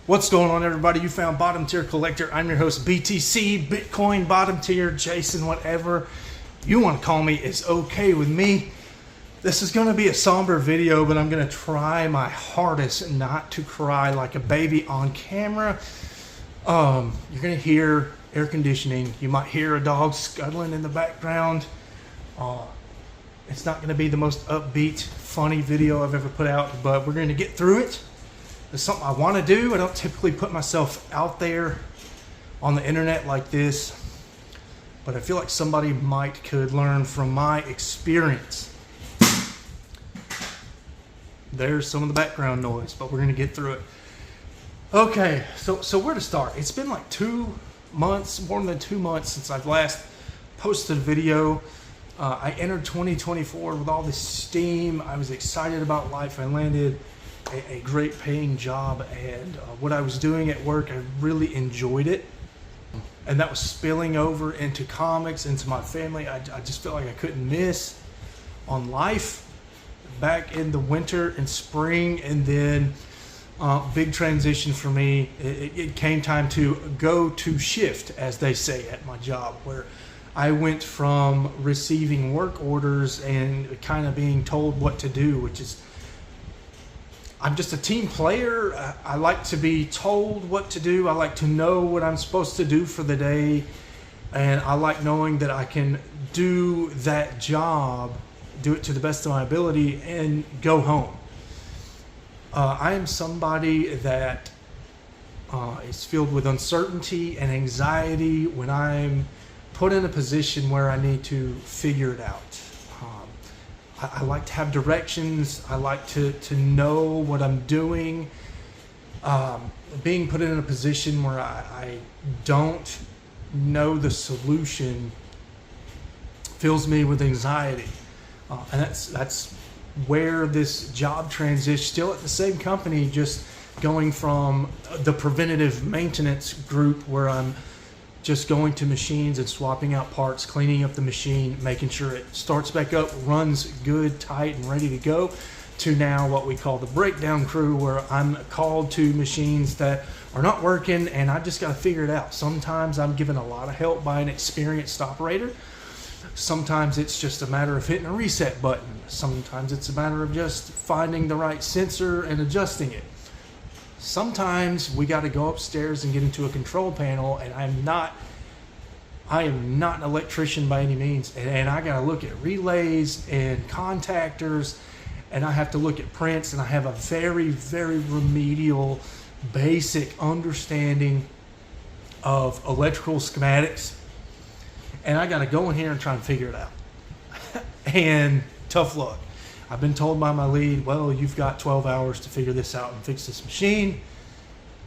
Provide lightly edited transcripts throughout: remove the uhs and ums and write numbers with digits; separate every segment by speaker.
Speaker 1: What's going on, everybody? You found Bottom Tier Collector. I'm your host, BTC, Bitcoin Bottom Tier, Jason, whatever you want to call me is okay with me. This is going to be a somber video, but I'm going to try my hardest not to cry like a baby on camera. You're going to hear air conditioning. You might hear a dog scuttling in the background. It's not going to be the most upbeat, funny video I've ever put out, but we're going to get through it. It's something I want to do. I don't typically put myself out there on the internet like this, but I feel like somebody could learn from my experience. There's some of the background noise, but we're going to get through it. Okay, so where to start? It's been like 2 months, more than 2 months since I've last posted a video. I entered 2024 with all this steam. I was excited about life. I landed a great paying job, and what I was doing at work, I really enjoyed it, and that was spilling over into comics, into my family. I just felt like I couldn't miss on life back in the winter and spring. And then big transition for me. It came time to go to shift, as they say at my job, where I went from receiving work orders and kind of being told what to do, which is, I'm just a team player. I like to be told what to do. I like to know what I'm supposed to do for the day. And I like knowing that I can do that job, do it to the best of my ability, and go home. I am somebody that is filled with uncertainty and anxiety when I'm put in a position where I need to figure it out. I like to have directions. I like to know what I'm doing. Being put in a position where I don't know the solution fills me with anxiety. And that's where this job transition, still at the same company, just going from the preventative maintenance group where I'm just going to machines and swapping out parts, cleaning up the machine, making sure it starts back up, runs good, tight, and ready to go, to now what we call the breakdown crew, where I'm called to machines that are not working and I just got to figure it out. Sometimes I'm given a lot of help by an experienced operator. Sometimes it's just a matter of hitting a reset button. Sometimes it's a matter of just finding the right sensor and adjusting it. Sometimes we got to go upstairs and get into a control panel, and I am not an electrician by any means, and I got to look at relays and contactors, and I have to look at prints, and I have a very, very remedial, basic understanding of electrical schematics, and I got to go in here and try and figure it out. And tough luck. I've been told by my lead, well, you've got 12 hours to figure this out and fix this machine,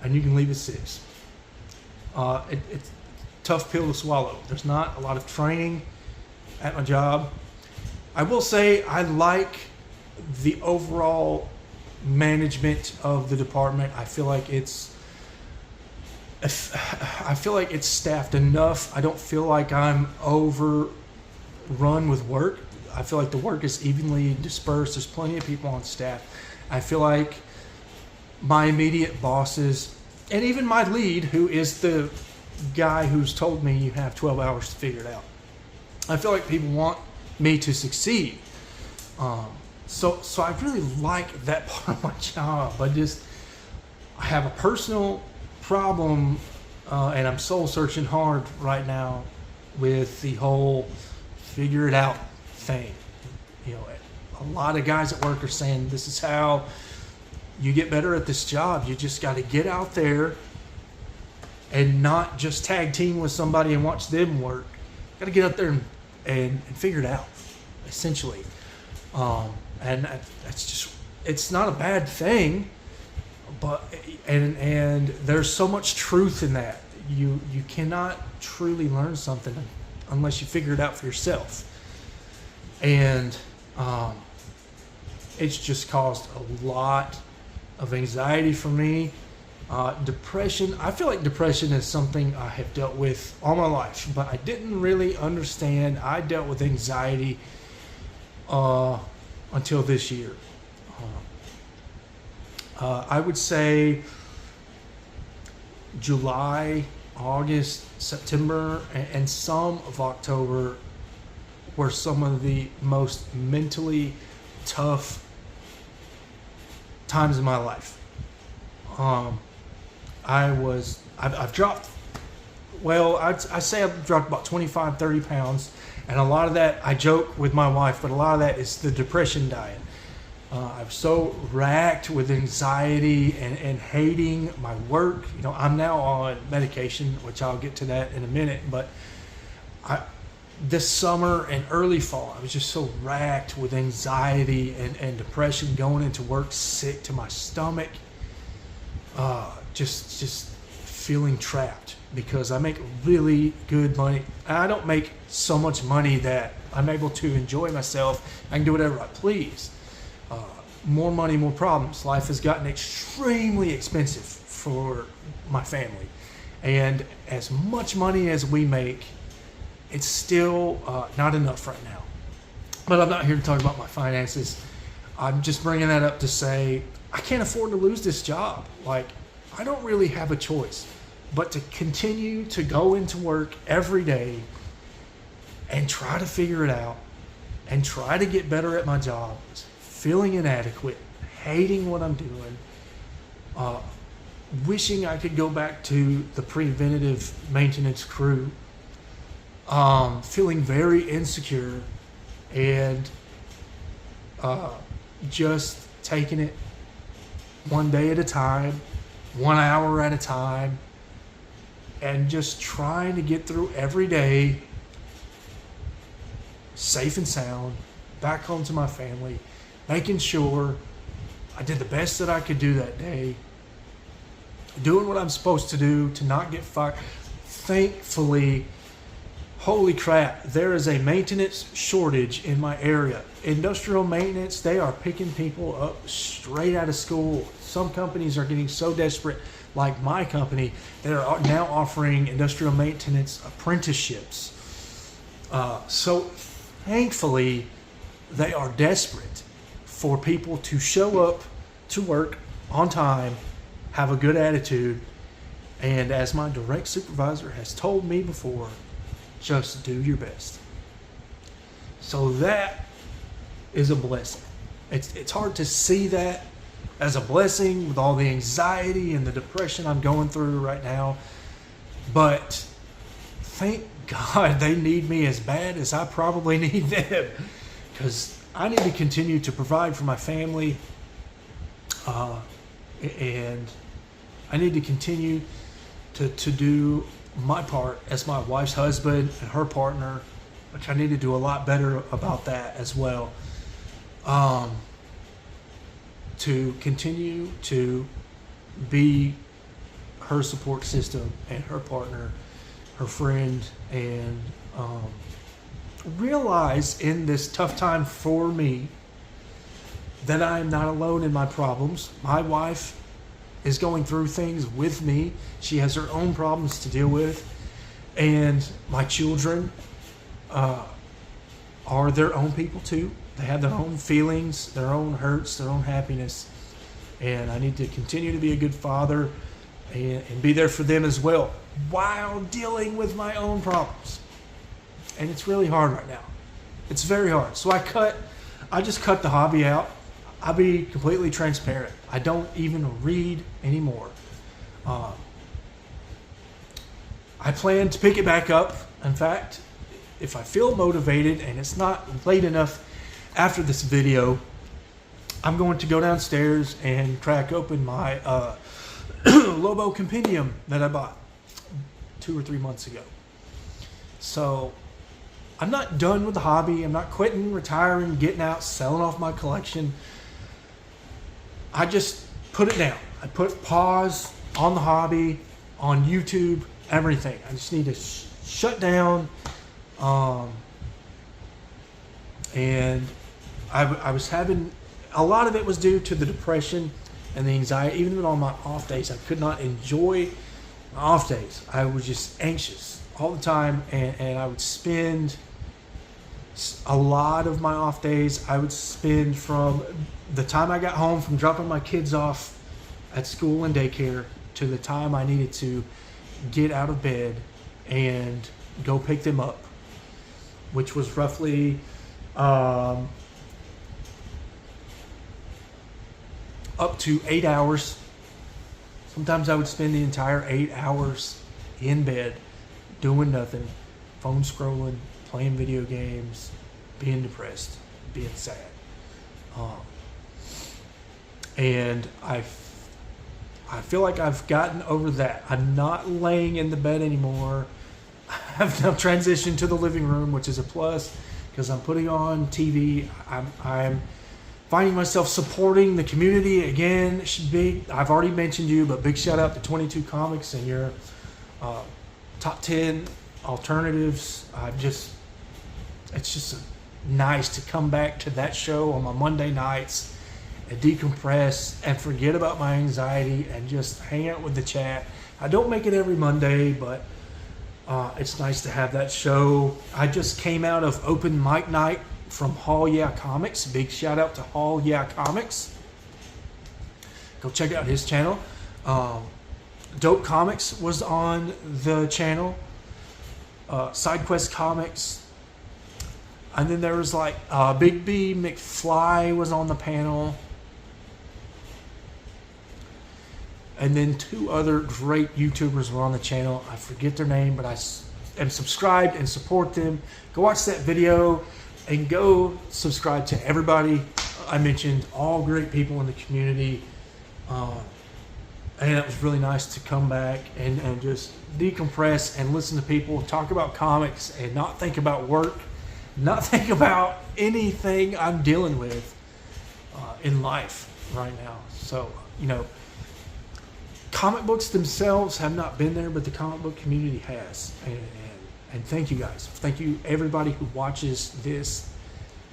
Speaker 1: and you can leave at 6. It's a tough pill to swallow. There's not a lot of training at my job. I will say I like the overall management of the department. I feel like it's staffed enough. I don't feel like I'm overrun with work. I feel like the work is evenly dispersed. There's plenty of people on staff. I feel like my immediate bosses, and even my lead, who is the guy who's told me you have 12 hours to figure it out, I feel like people want me to succeed. So I really like that part of my job. I have a personal problem, and I'm soul searching hard right now with the whole figure it out thing. You know, a lot of guys at work are saying this is how you get better at this job. You just got to get out there and not just tag team with somebody and watch them work. Got to get out there and figure it out, essentially. And that's just, it's not a bad thing, but and there's so much truth in that. You cannot truly learn something unless you figure it out for yourself. And it's just caused a lot of anxiety for me. Depression. I feel like depression is something I have dealt with all my life, but I didn't really understand. I dealt with anxiety until this year. I would say July, August, September, and some of October were some of the most mentally tough times in my life. I've dropped, well, I say I've dropped about 25, 30 pounds. And a lot of that, I joke with my wife, but a lot of that is the depression diet. I'm so racked with anxiety and hating my work. You know, I'm now on medication, which I'll get to that in a minute. But this summer and early fall, I was just so racked with anxiety and depression, going into work sick to my stomach. Just feeling trapped because I make really good money. I don't make so much money that I'm able to enjoy myself. I can do whatever I please. More money, more problems. Life has gotten extremely expensive for my family. And as much money as we make, it's still not enough right now. But I'm not here to talk about my finances. I'm just bringing that up to say I can't afford to lose this job. Like, I don't really have a choice but to continue to go into work every day and try to figure it out and try to get better at my job, feeling inadequate, hating what I'm doing, wishing I could go back to the preventative maintenance crew, feeling very insecure, and just taking it one day at a time, 1 hour at a time, and just trying to get through every day safe and sound, back home to my family, making sure I did the best that I could do that day, doing what I'm supposed to do to not get fired. Thankfully, holy crap, there is a maintenance shortage in my area. Industrial maintenance, they are picking people up straight out of school. Some companies are getting so desperate, like my company, they are now offering industrial maintenance apprenticeships. So thankfully, they are desperate for people to show up to work on time, have a good attitude, and as my direct supervisor has told me before, just do your best. So that is a blessing. It's hard to see that as a blessing with all the anxiety and the depression I'm going through right now. But thank God they need me as bad as I probably need them, because I need to continue to provide for my family, and I need to continue to do my part as my wife's husband and her partner, which I need to do a lot better about that as well. To continue to be her support system and her partner, her friend, and realize in this tough time for me that I am not alone in my problems. My wife is going through things with me. She has her own problems to deal with, and my children are their own people too. They have their own feelings, their own hurts, their own happiness. And I need to continue to be a good father and be there for them as well while dealing with my own problems. And it's really hard right now. It's very hard. So I just cut the hobby out. I'll be completely transparent. I don't even read anymore. I plan to pick it back up. In fact, if I feel motivated and it's not late enough after this video, I'm going to go downstairs and crack open my Lobo compendium that I bought 2 or 3 months ago. So I'm not done with the hobby. I'm not quitting, retiring, getting out, selling off my collection. I just put it down. I put pause on the hobby, on YouTube, everything. I just need to shut down. And I was having, a lot of it was due to the depression and the anxiety. Even on my off days, I could not enjoy my off days. I was just anxious all the time, and I would spend a lot of my off days, I would spend from the time I got home from dropping my kids off at school and daycare to the time I needed to get out of bed and go pick them up, which was roughly up to 8 hours. Sometimes I would spend the entire 8 hours in bed doing nothing, phone scrolling, playing video games, being depressed, being sad. And I feel like I've gotten over that. I'm not laying in the bed anymore. I've now transitioned to the living room, which is a plus because I'm putting on TV. I'm finding myself supporting the community again. I've already mentioned you, but big shout out to 22 Comics and your top 10 alternatives. It's just nice to come back to that show on my Monday nights and decompress and forget about my anxiety and just hang out with the chat. I don't make it every Monday, but it's nice to have that show. I just came out of open mic night from Hall Yeah Comics. Big shout out to Hall Yeah Comics. Go check out his channel. Dope Comics was on the channel. SideQuest Comics. And then there was like Big B McFly was on the panel. And then 2 other great YouTubers were on the channel. I forget their name, but I am subscribed and support them. Go watch that video and go subscribe to everybody I mentioned. All great people in the community. And it was really nice to come back and just decompress and listen to people talk about comics and not think about work, not think about anything I'm dealing with in life right now. So, comic books themselves have not been there, but the comic book community has. And thank you guys. Thank you everybody who watches this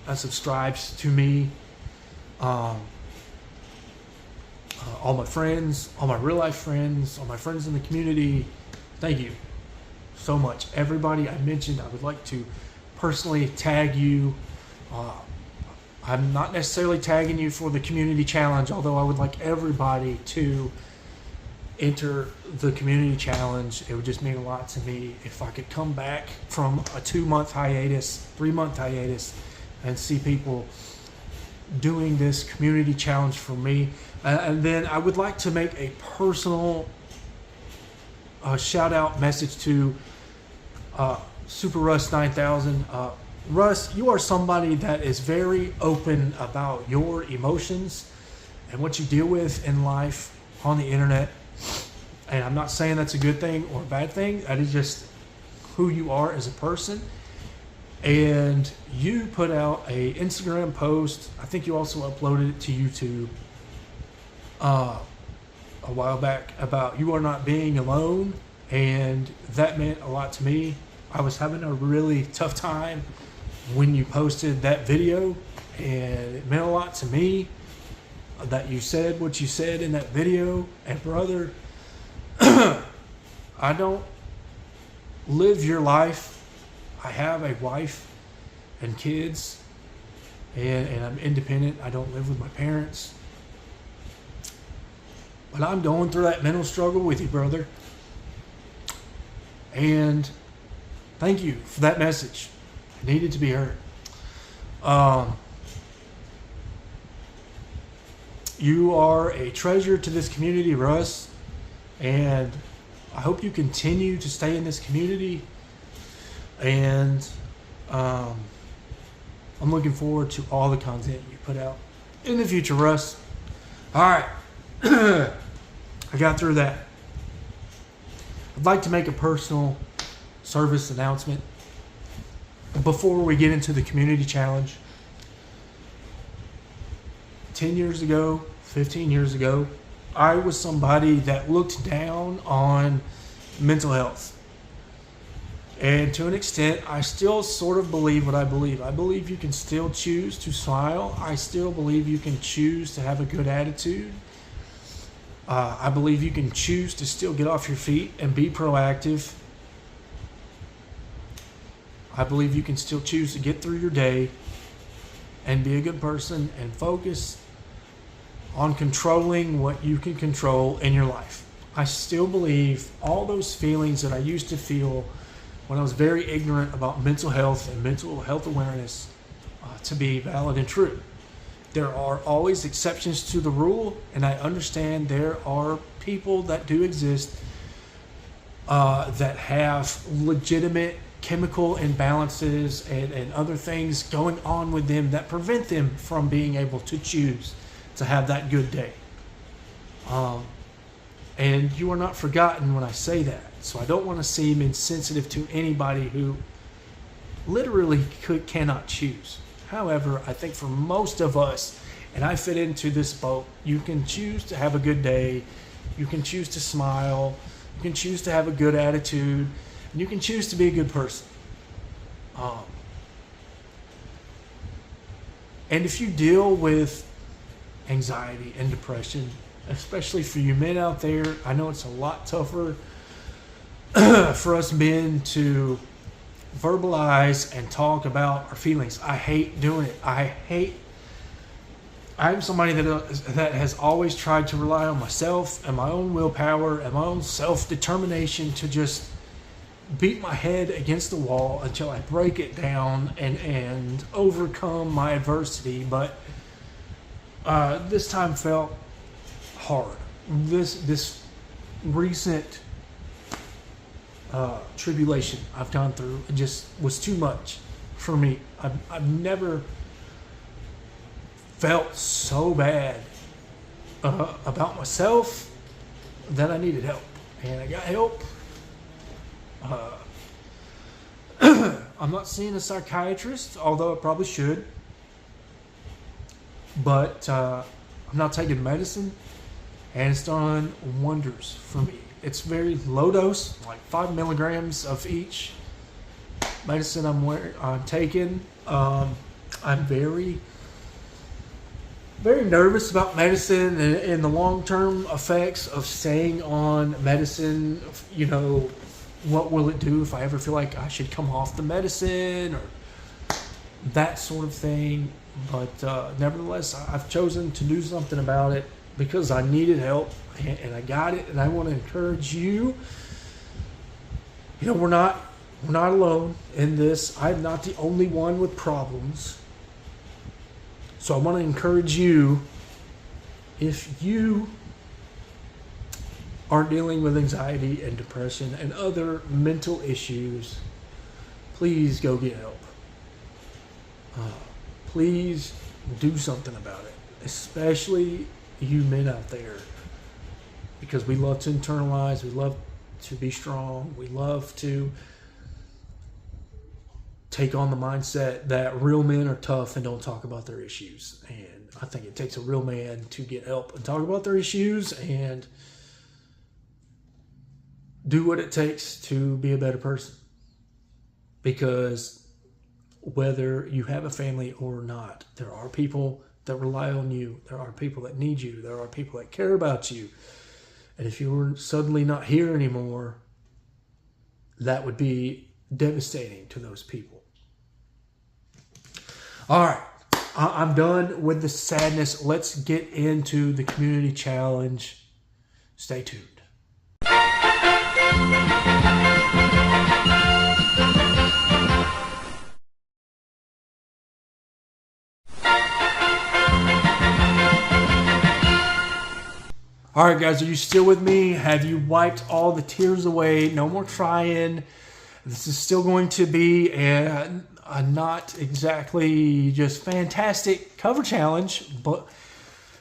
Speaker 1: and subscribes to me. All my friends, all my real life friends, all my friends in the community. Thank you so much. Everybody I mentioned, I would like to personally tag you. I'm not necessarily tagging you for the community challenge, although I would like everybody to enter the community challenge. It would just mean a lot to me if I could come back from a 2-month hiatus, 3-month hiatus, and see people doing this community challenge for me. And then I would like to make a personal shout out message to Super Russ 9000. Russ, you are somebody that is very open about your emotions and what you deal with in life on the internet. And I'm not saying that's a good thing or a bad thing. That is just who you are as a person. And you put out a Instagram post. I think you also uploaded it to YouTube a while back about you are not being alone. And that meant a lot to me. I was having a really tough time when you posted that video. And it meant a lot to me that you said what you said in that video. And brother, I don't live your life. I have a wife and kids, and I'm independent. I don't live with my parents. But I'm going through that mental struggle with you, brother. And thank you for that message. It needed to be heard. You are a treasure to this community, Russ. And I hope you continue to stay in this community. And I'm looking forward to all the content you put out in the future, Russ. All right. I got through that. I'd like to make a personal service announcement before we get into the community challenge. 10 years ago, 15 years ago, I was somebody that looked down on mental health. And to an extent, I still sort of believe what I believe. I believe you can still choose to smile. I still believe you can choose to have a good attitude. I believe you can choose to still get off your feet and be proactive. I believe you can still choose to get through your day and be a good person and focus on controlling what you can control in your life. I still believe all those feelings that I used to feel when I was very ignorant about mental health and mental health awareness to be valid and true. There are always exceptions to the rule, and I understand there are people that do exist that have legitimate chemical imbalances and other things going on with them that prevent them from being able to choose to have that good day. And you are not forgotten when I say that. So I don't want to seem insensitive to anybody who literally cannot choose. However, I think for most of us, and I fit into this boat, you can choose to have a good day, you can choose to smile, you can choose to have a good attitude, and you can choose to be a good person. And if you deal with anxiety and depression, especially for you men out there, I know it's a lot tougher for us men to verbalize and talk about our feelings. I hate doing it. I'm somebody that has always tried to rely on myself and my own willpower and my own self-determination to just beat my head against the wall until I break it down and overcome my adversity. But this time felt hard. This recent tribulation I've gone through, it just was too much for me. I've never felt so bad about myself that I needed help, and I got help. I'm not seeing a psychiatrist, although I probably should, but I'm not taking medicine, and it's done wonders for me. It's very low dose, like 5 milligrams of each medicine I'm taking. I'm very nervous about medicine and the long-term effects of staying on medicine. You know, what will it do if I ever feel like I should come off the medicine or that sort of thing. But nevertheless, I've chosen to do something about it because I needed help, and I got it. And I want to encourage you. You know, we're not alone in this. I'm not the only one with problems. So I want to encourage you, if you are dealing with anxiety and depression and other mental issues, please go get help. Please do something about it, especially you men out there, because we love to internalize, we love to be strong, we love to take on the mindset that real men are tough and don't talk about their issues. And I think it takes a real man to get help and talk about their issues and do what it takes to be a better person. Because whether you have a family or not, there are people that rely on you. There are people that need you. There are people that care about you. And if you were suddenly not here anymore, that would be devastating to those people. All right, I'm done with the sadness. Let's get into the community challenge. Stay tuned. All right, guys, are you still with me? Have you wiped all the tears away? No more crying. This is still going to be a not exactly just fantastic cover challenge, but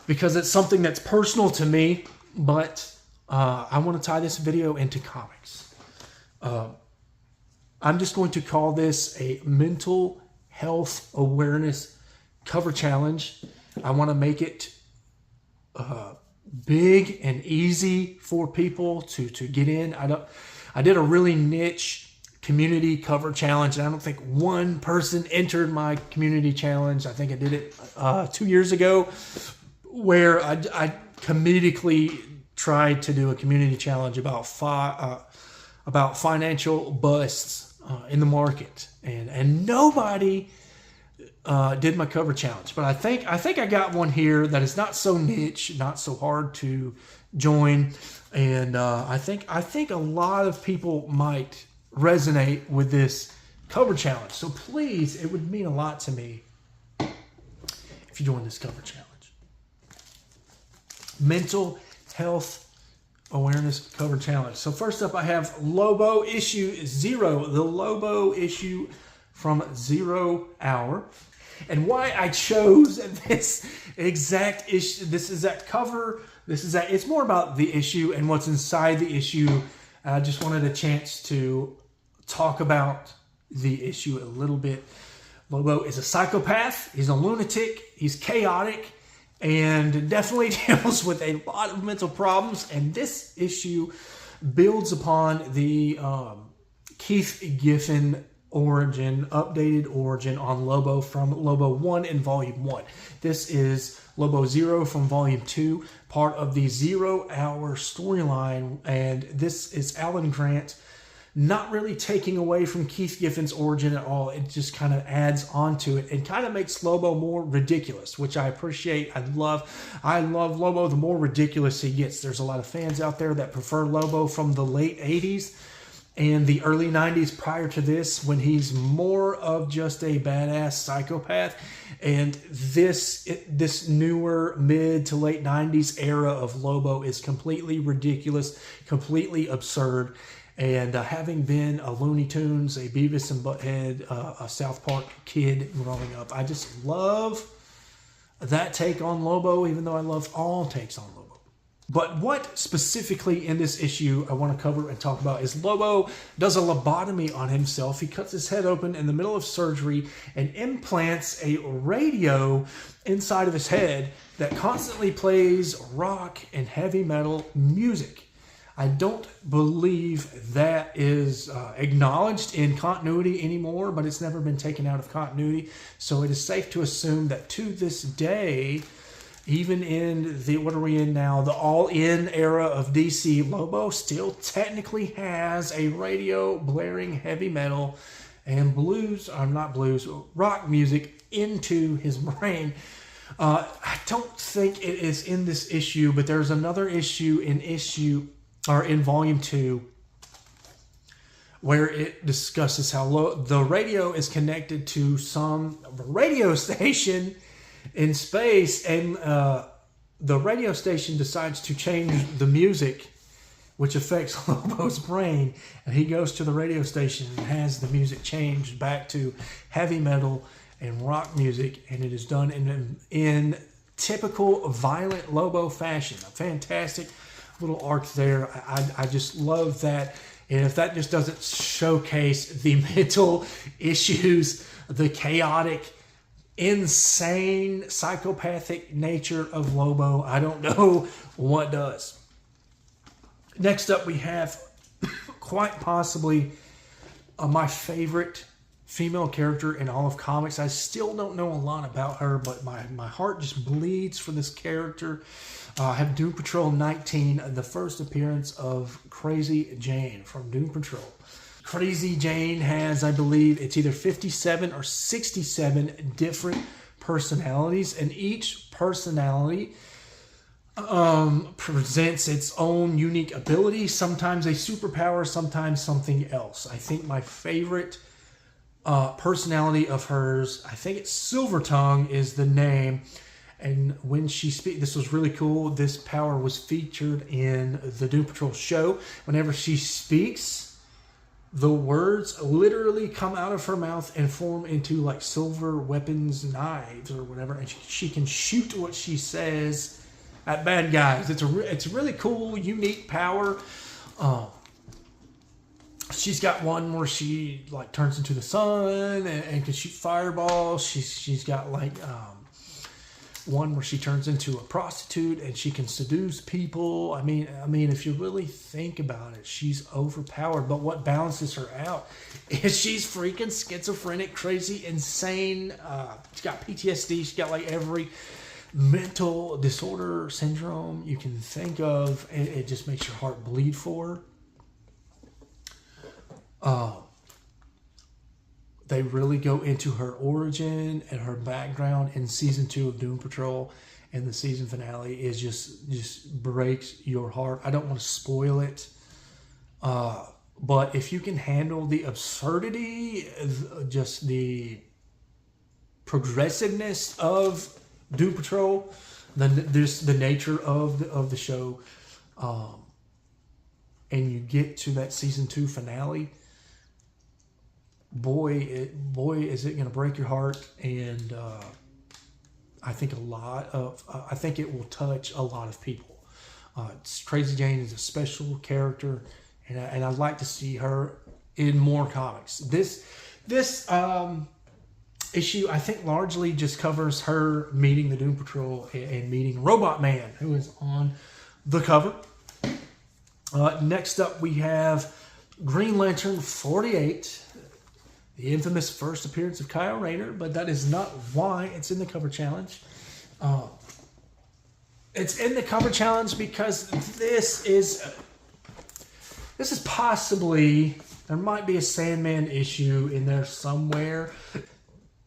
Speaker 1: because it's something that's personal to me. But I want to tie this video into comics. I'm just going to call this a mental health awareness cover challenge. I want to make it big and easy for people to get in. I did a really niche community cover challenge, and I don't think one person entered my community challenge. I think I did it 2 years ago, where I comedically tried to do a community challenge about financial busts in the market, and nobody did my cover challenge. But I think I got one here that is not so niche, not so hard to join. And I think a lot of people might resonate with this cover challenge. So please, it would mean a lot to me if you join this cover challenge. Mental health awareness cover challenge. So first up, I have Lobo issue 0, the Lobo issue from 0 Hour. And why I chose this exact issue, this is that cover, it's more about the issue and what's inside the issue. I just wanted a chance to talk about the issue a little bit. Lobo is a psychopath, he's a lunatic, he's chaotic, and definitely deals with a lot of mental problems. And this issue builds upon the Keith Giffen origin, updated origin on Lobo from Lobo 1 in Volume 1. This is Lobo Zero from Volume 2, part of the 0 Hour storyline. And this is Alan Grant not really taking away from Keith Giffen's origin at all. It just kind of adds on to it and kind of makes Lobo more ridiculous, which I appreciate. I love Lobo the more ridiculous he gets. There's a lot of fans out there that prefer Lobo from the late 80s and the early 90s prior to this, when he's more of just a badass psychopath. And this newer mid to late 90s era of Lobo is completely ridiculous, completely absurd. And having been a Looney Tunes, a Beavis and Butthead, a South Park kid growing up, I just love that take on Lobo, even though I love all takes on Lobo. But what specifically in this issue I want to cover and talk about is Lobo does a lobotomy on himself. He cuts his head open in the middle of surgery and implants a radio inside of his head that constantly plays rock and heavy metal music. I don't believe that is acknowledged in continuity anymore, but it's never been taken out of continuity. So it is safe to assume that to this day, even in the, what are we in now, the all-in era of DC, Lobo still technically has a radio blaring heavy metal and rock music into his brain. I don't think it is in this issue, but there's another issue in Volume 2 where it discusses how the radio is connected to some radio station in space, and the radio station decides to change the music, which affects Lobo's brain, and he goes to the radio station and has the music changed back to heavy metal and rock music, and it is done in typical violent Lobo fashion. A fantastic little arc there. I just love that. And if that just doesn't showcase the mental issues, the chaotic, insane, psychopathic nature of Lobo, I don't know what does. Next up, we have quite possibly my favorite female character in all of comics. I still don't know a lot about her, but my heart just bleeds for this character. I have Doom Patrol 19, the first appearance of Crazy Jane from Doom Patrol. Crazy Jane has, I believe, it's either 57 or 67 different personalities, and each personality presents its own unique ability, sometimes a superpower, sometimes something else. I think my favorite personality of hers, I think it's Silver Tongue is the name. And when she speaks, this was really cool. This power was featured in the Doom Patrol show. Whenever she speaks, the words literally come out of her mouth and form into like silver weapons, knives, or whatever. And she can shoot what she says at bad guys. It's a really cool, unique power. She's got one where she like turns into the sun and can shoot fireballs. She's got like one where she turns into a prostitute and she can seduce people. I mean, if you really think about it, she's overpowered. But what balances her out is she's freaking schizophrenic, crazy, insane. She's got PTSD. She's got like every mental disorder, syndrome you can think of. It just makes your heart bleed for her. They really go into her origin and her background in season 2 of Doom Patrol. in the season finale is just breaks your heart. I don't want to spoil it, but if you can handle the absurdity, just the progressiveness of Doom Patrol, then there's the nature of the show, and you get to that season 2 finale, boy, is it going to break your heart. And I think I think it will touch a lot of people. Crazy Jane is a special character, and I'd like to see her in more comics. This issue, I think, largely just covers her meeting the Doom Patrol and meeting Robot Man, who is on the cover. Next up, we have Green Lantern 48, the infamous first appearance of Kyle Rayner, but that is not why it's in the cover challenge. It's in the cover challenge because this is possibly, there might be a Sandman issue in there somewhere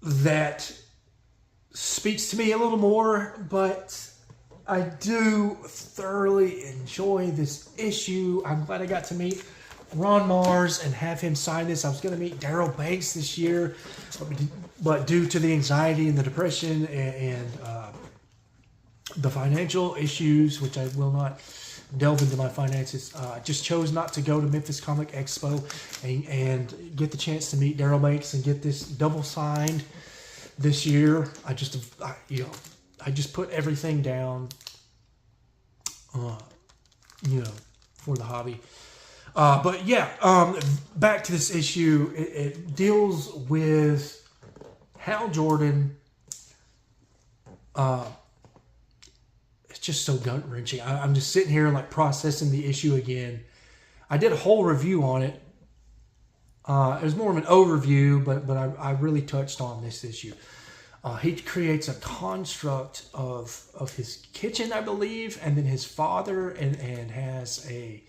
Speaker 1: that speaks to me a little more, but I do thoroughly enjoy this issue. I'm glad I got to meet Ron Mars and have him sign this. I was going to meet Daryl Banks this year, but due to the anxiety and the depression and the financial issues, which I will not delve into my finances, just chose not to go to Memphis Comic Expo and get the chance to meet Daryl Banks and get this double signed this year. I just put everything down, for the hobby. But yeah, back to this issue. It deals with Hal Jordan. It's just so gut-wrenching. I'm just sitting here like processing the issue again. I did a whole review on it. It was more of an overview, but I really touched on this issue. He creates a construct of his kitchen, I believe, and then his father, and has a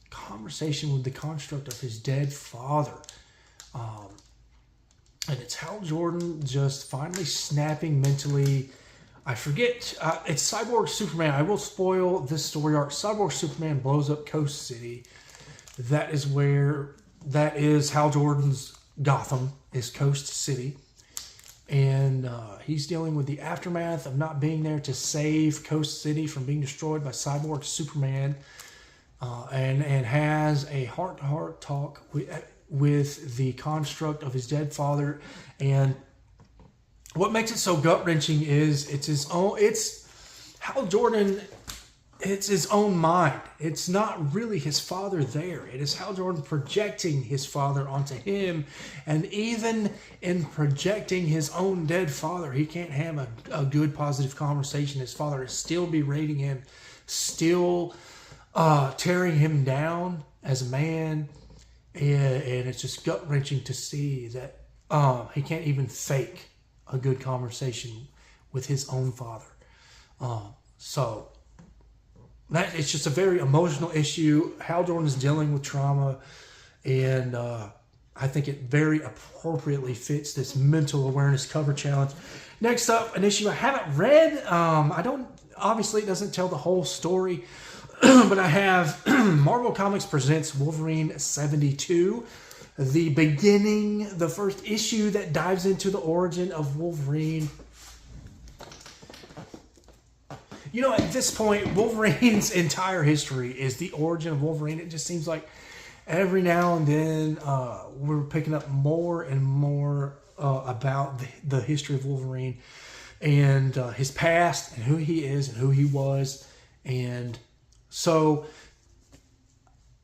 Speaker 1: conversation with the construct of his dead father. And it's Hal Jordan just finally snapping mentally. I forget, it's Cyborg Superman. I will spoil this story arc. Cyborg Superman blows up Coast City. That is Hal Jordan's Gotham, is Coast City. And he's dealing with the aftermath of not being there to save Coast City from being destroyed by Cyborg Superman. And has a heart-to-heart talk with the construct of his dead father. And what makes it so gut-wrenching is it's Hal Jordan, it's his own mind. It's not really his father there. It is Hal Jordan projecting his father onto him. And even in projecting his own dead father, he can't have a good, positive conversation. His father is still berating him, still tearing him down as a man. And it's just gut-wrenching to see that he can't even fake a good conversation with his own father. So it's just a very emotional issue. Hal Jordan is dealing with trauma, and I think it very appropriately fits this mental awareness cover challenge. Next up, an issue I haven't read. Obviously it doesn't tell the whole story, but I have Marvel Comics presents Wolverine 72. The beginning, the first issue that dives into the origin of Wolverine. At this point, Wolverine's entire history is the origin of Wolverine. It just seems like every now and then we're picking up more and more about the history of Wolverine and his past and who he is and who he was. And so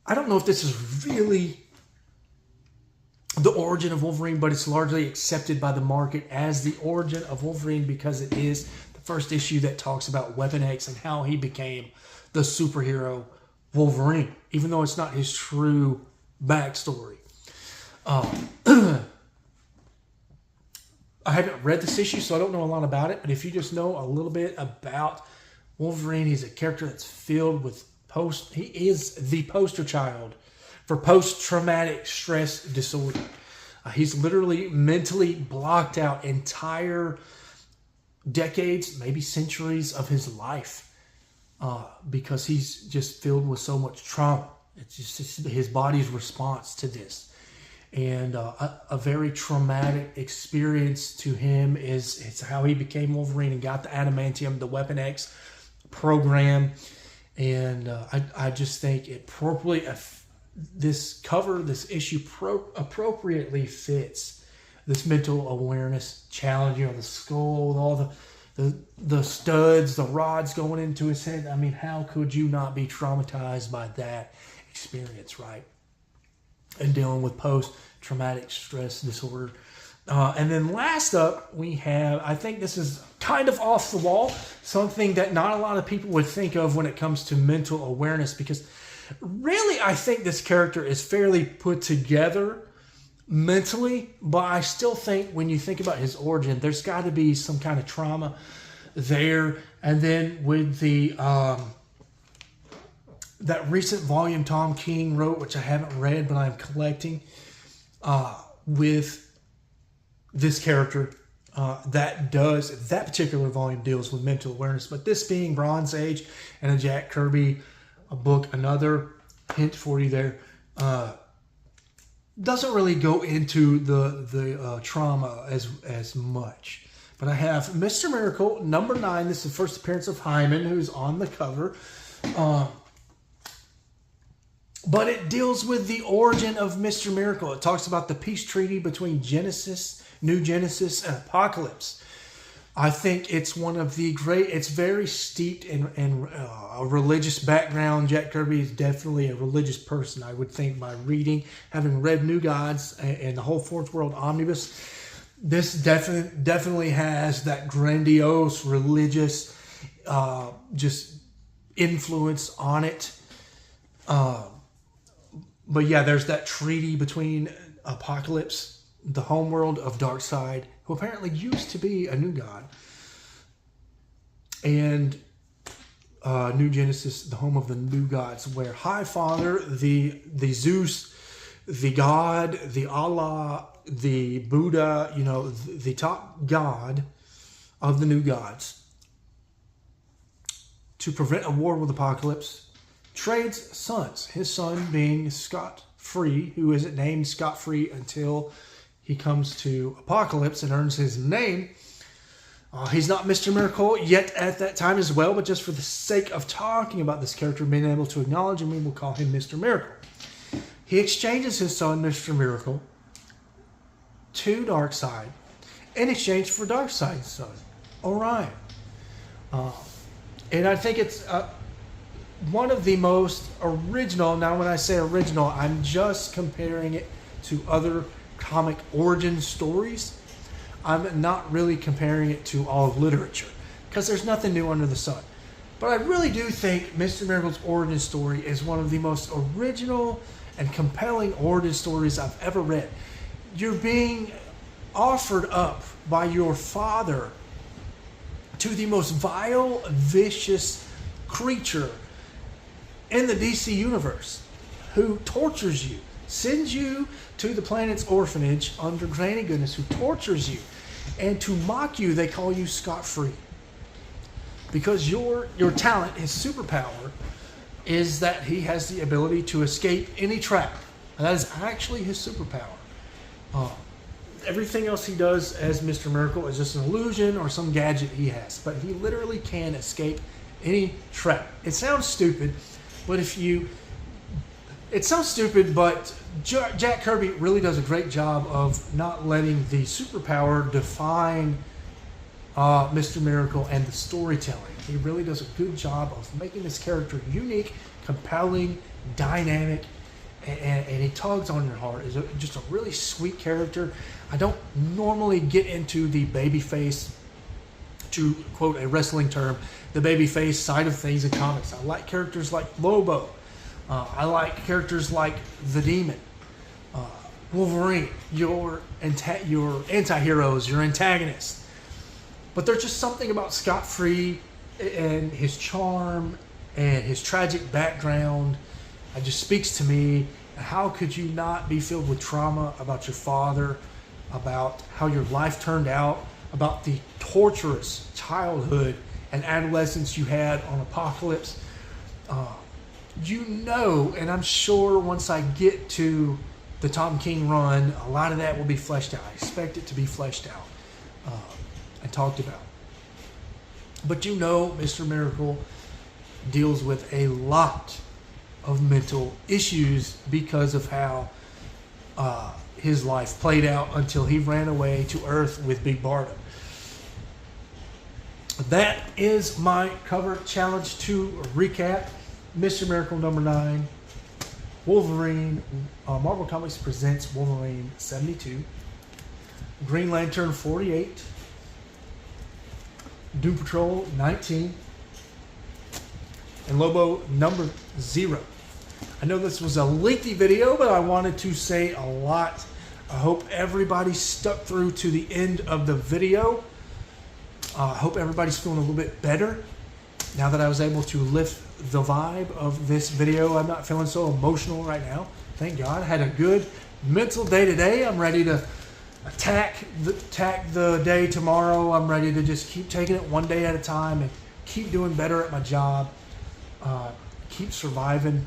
Speaker 1: I don't know if this is really the origin of Wolverine, but it's largely accepted by the market as the origin of Wolverine because it is the first issue that talks about Weapon X and how he became the superhero Wolverine, even though it's not his true backstory. I haven't read this issue, so I don't know a lot about it, but if you just know a little bit about Wolverine, he's a character that's filled with he is the poster child for post-traumatic stress disorder. He's literally mentally blocked out entire decades, maybe centuries of his life, because he's just filled with so much trauma. It's just his body's response to this. And a very traumatic experience to him is how he became Wolverine and got the adamantium, the Weapon X program. And I just think it appropriately, this issue appropriately fits this mental awareness challenge. You know, the skull with all the studs, the rods going into his head. I mean, how could you not be traumatized by that experience, right? And dealing with post-traumatic stress disorder. And then last up, we have, I think this is kind of off the wall, something that not a lot of people would think of when it comes to mental awareness, because really I think this character is fairly put together mentally, but I still think when you think about his origin, there's got to be some kind of trauma there. And then with the that recent volume Tom King wrote, which I haven't read, but I'm collecting, with this character, that particular volume deals with mental awareness. But this being Bronze Age and a Jack Kirby book, another hint for you there, doesn't really go into the trauma as much. But I have Mr. Miracle, number 9. This is the first appearance of Hyman, who's on the cover. But it deals with the origin of Mr. Miracle. It talks about the peace treaty between New Genesis, and Apocalypse. I think it's one of the great, it's very steeped in a religious background. Jack Kirby is definitely a religious person, I would think, by reading, having read New Gods and the whole Fourth World Omnibus. This definitely has that grandiose religious just influence on it. But yeah, there's that treaty between Apocalypse, the homeworld of Darkseid, who apparently used to be a new god, and New Genesis, the home of the new gods, where High Father, the Zeus, the God, the Allah, the Buddha, you know, the top god of the new gods, to prevent a war with Apocalypse, trades sons. His son being Scott-Free, who isn't named Scott-Free until he comes to Apocalypse and earns his name. He's not Mr. Miracle yet at that time as well, but just for the sake of talking about this character, being able to acknowledge him, we will call him Mr. Miracle. He exchanges his son, Mr. Miracle, to Darkseid in exchange for Darkseid's son, Orion. And I think it's one of the most original. Now, when I say original, I'm just comparing it to other comic origin stories. I'm not really comparing it to all of literature, because there's nothing new under the sun. But I really do think Mr. Miracle's origin story is one of the most original and compelling origin stories I've ever read. You're being offered up by your father to the most vile, vicious creature in the DC universe, who tortures you, sends you to the planet's orphanage under Granny Goodness, who tortures you. And to mock you, they call you Scott-Free. Because your talent, his superpower, is that he has the ability to escape any trap. And that is actually his superpower. Everything else he does as Mr. Miracle is just an illusion or some gadget he has. But he literally can escape any trap. It sounds stupid, but Jack Kirby really does a great job of not letting the superpower define Mr. Miracle and the storytelling. He really does a good job of making this character unique, compelling, dynamic, and he tugs on your heart. Is just a really sweet character. I don't normally get into the babyface, to quote a wrestling term, the babyface side of things in comics. I like characters like Lobo. I like characters like the Demon, Wolverine, your anti-heroes, your antagonists. But there's just something about Scott-Free and his charm and his tragic background. It just speaks to me. How could you not be filled with trauma about your father, about how your life turned out, about the torturous childhood and adolescence you had on Apocalypse, you know, and I'm sure once I get to the Tom King run, a lot of that will be fleshed out. I expect it to be fleshed out and talked about. But you know, Mr. Miracle deals with a lot of mental issues because of how his life played out until he ran away to Earth with Big Barda. That is my cover challenge to recap. Mr. Miracle number 9, Wolverine, Marvel Comics presents Wolverine 72, Green Lantern 48, Doom Patrol 19, and Lobo number 0. I know this was a lengthy video, but I wanted to say a lot. I hope everybody stuck through to the end of the video. I hope everybody's feeling a little bit better now that I was able to lift the vibe of this video. I'm not feeling so emotional right now. Thank God. I had a good mental day today. I'm ready to attack the day tomorrow. I'm ready to just keep taking it one day at a time and keep doing better at my job. Keep surviving.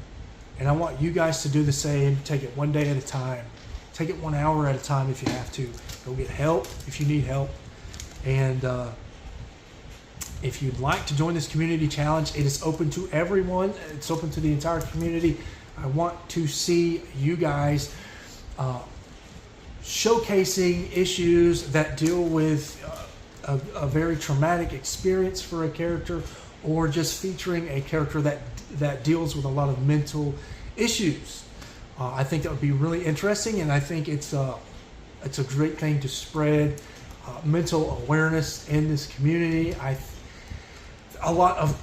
Speaker 1: And I want you guys to do the same. Take it one day at a time. Take it 1 hour at a time if you have to. Go get help if you need help. And if you'd like to join this community challenge, it is open to everyone. It's open to the entire community. I want to see you guys showcasing issues that deal with a very traumatic experience for a character, or just featuring a character that deals with a lot of mental issues. I think that would be really interesting, and I think it's a great thing to spread mental awareness in this community. A lot of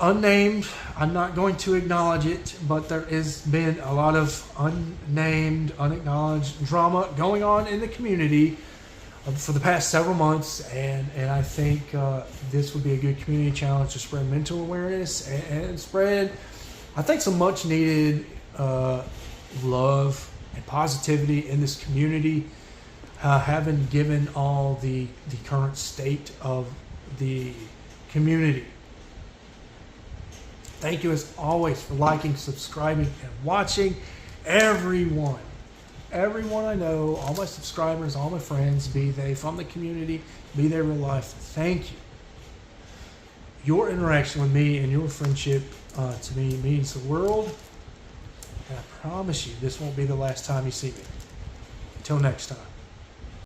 Speaker 1: unnamed, I'm not going to acknowledge it, but there has been a lot of unnamed, unacknowledged drama going on in the community for the past several months, and I think this would be a good community challenge to spread mental awareness and spread, I think, some much needed love and positivity in this community, having given all the current state of the community. Thank you as always for liking, subscribing, and watching. Everyone I know, all my subscribers, all my friends, be they from the community, be they real life, thank you. Your interaction with me and your friendship to me means the world. And I promise you, this won't be the last time you see me. Until next time.